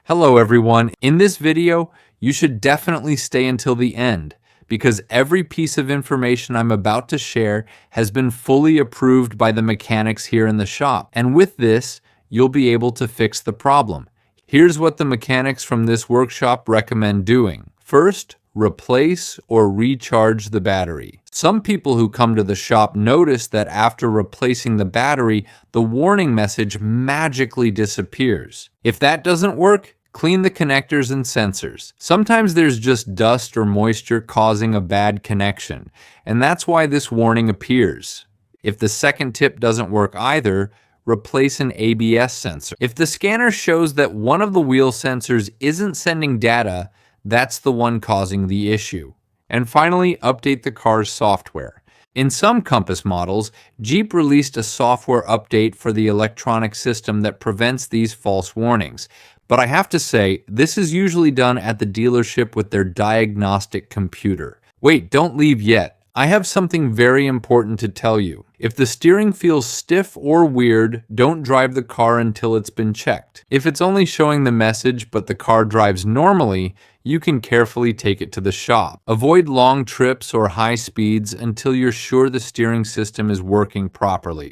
Hello everyone. In this video, you should definitely stay until the end because every piece of information I'm about to share has been fully approved by the mechanics here in the shop. And with this, you'll be able to fix the problem. Here's what the mechanics from this workshop recommend doing. First, replace or recharge the battery. Some people who come to the shop notice that after replacing the battery, the warning message magically disappears. If that doesn't work, clean the connectors and sensors. Sometimes there's just dust or moisture causing a bad connection, and that's why this warning appears. If the second tip doesn't work either, replace an ABS sensor. If the scanner shows that one of the wheel sensors isn't sending data, that's the one causing the issue. And finally, update the car's software. In some Compass models, Jeep released a software update for the electronic system that prevents these false warnings. But I have to say, this is usually done at the dealership with their diagnostic computer. Wait, don't leave yet. I have something very important to tell you. If the steering feels stiff or weird, don't drive the car until it's been checked. If it's only showing the message but the car drives normally, you can carefully take it to the shop. Avoid long trips or high speeds until you're sure the steering system is working properly.